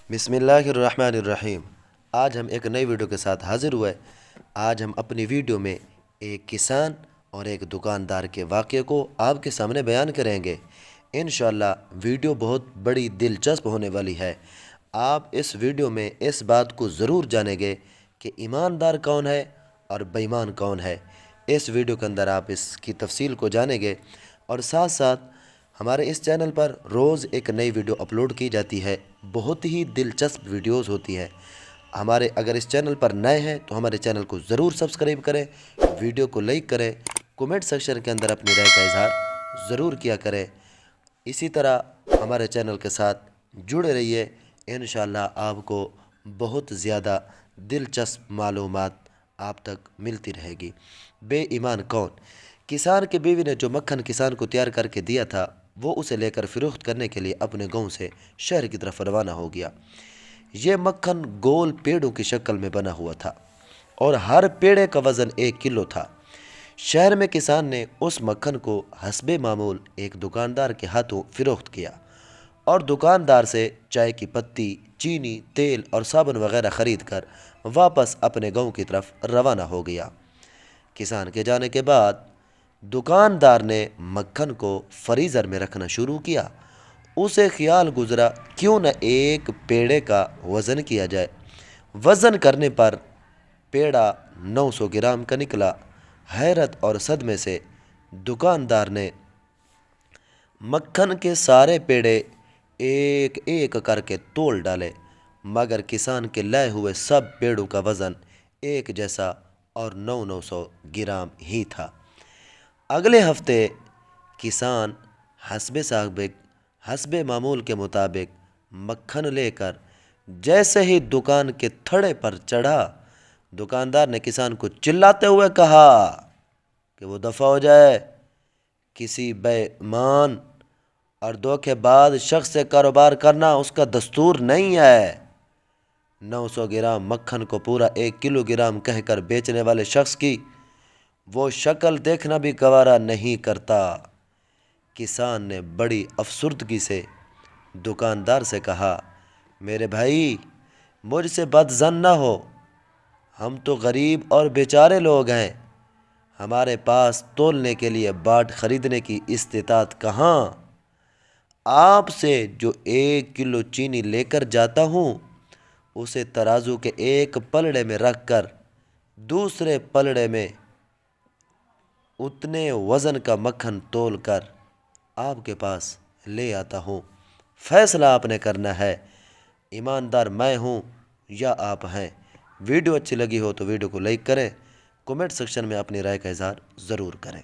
بسم اللہ الرحمن الرحیم۔ آج ہم ایک نئی ویڈیو کے ساتھ حاضر ہوئے۔ آج ہم اپنی ویڈیو میں ایک کسان اور ایک دکاندار کے واقعے کو آپ کے سامنے بیان کریں گے۔ انشاءاللہ ویڈیو بہت بڑی دلچسپ ہونے والی ہے۔ آپ اس ویڈیو میں اس بات کو ضرور جانیں گے کہ ایماندار کون ہے اور بے ایمان کون ہے۔ اس ویڈیو کے اندر آپ اس کی تفصیل کو جانیں گے، اور ساتھ ساتھ ہمارے اس چینل پر روز ایک نئی ویڈیو اپلوڈ کی جاتی ہے۔ بہت ہی دلچسپ ویڈیوز ہوتی ہے۔ اگر اس چینل پر نئے ہیں تو ہمارے چینل کو ضرور سبسکرائب کریں، ویڈیو کو لائک کریں، کومنٹ سیکشن کے اندر اپنی رائے کا اظہار ضرور کیا کریں۔ اسی طرح ہمارے چینل کے ساتھ جڑے رہیے۔ انشاءاللہ آپ کو بہت زیادہ دلچسپ معلومات آپ تک ملتی رہے گی۔ بے ایمان کون؟ کسان کی بیوی نے جو مکھن کسان کو تیار کر کے دیا تھا، وہ اسے لے کر فروخت کرنے کے لیے اپنے گاؤں سے شہر کی طرف روانہ ہو گیا۔ یہ مکھن گول پیڑوں کی شکل میں بنا ہوا تھا اور ہر پیڑے کا وزن 1 کلو تھا۔ شہر میں کسان نے اس مکھن کو حسب معمول ایک دکاندار کے ہاتھوں فروخت کیا، اور دکاندار سے چائے کی پتی، چینی، تیل اور صابن وغیرہ خرید کر واپس اپنے گاؤں کی طرف روانہ ہو گیا۔ کسان کے جانے کے بعد دکاندار نے مکھن کو فریزر میں رکھنا شروع کیا۔ اسے خیال گزرا کیوں نہ ایک پیڑے کا وزن کیا جائے۔ وزن کرنے پر پیڑا 900 گرام کا نکلا۔ حیرت اور صدمے سے دکاندار نے مکھن کے سارے پیڑے ایک ایک کر کے تول ڈالے، مگر کسان کے لائے ہوئے سب پیڑوں کا وزن ایک جیسا اور 900 گرام ہی تھا۔ اگلے ہفتے کسان حسب معمول کے مطابق مکھن لے کر جیسے ہی دکان کے تھڑے پر چڑھا، دکاندار نے کسان کو چلاتے ہوئے کہا کہ وہ دفع ہو جائے۔ کسی بے ایمان اور دھوکے باز شخص سے کاروبار کرنا اس کا دستور نہیں ہے۔ 900 گرام مکھن کو پورا 1 کلو گرام کہہ کر بیچنے والے شخص کی وہ شکل دیکھنا بھی گوارا نہیں کرتا۔ کسان نے بڑی افسردگی سے دکاندار سے کہا، میرے بھائی، مجھ سے بد ظن نہ ہو، ہم تو غریب اور بیچارے لوگ ہیں، ہمارے پاس تولنے کے لیے باٹ خریدنے کی استطاعت کہاں؟ آپ سے جو 1 کلو چینی لے کر جاتا ہوں، اسے ترازو کے ایک پلڑے میں رکھ کر دوسرے پلڑے میں اتنے وزن کا مکھن تول کر آپ کے پاس لے آتا ہوں۔ فیصلہ آپ نے کرنا ہے، ایماندار میں ہوں یا آپ ہیں۔ ویڈیو اچھی لگی ہو تو ویڈیو کو لائک کریں، کومنٹ سیکشن میں اپنی رائے کا اظہار ضرور کریں۔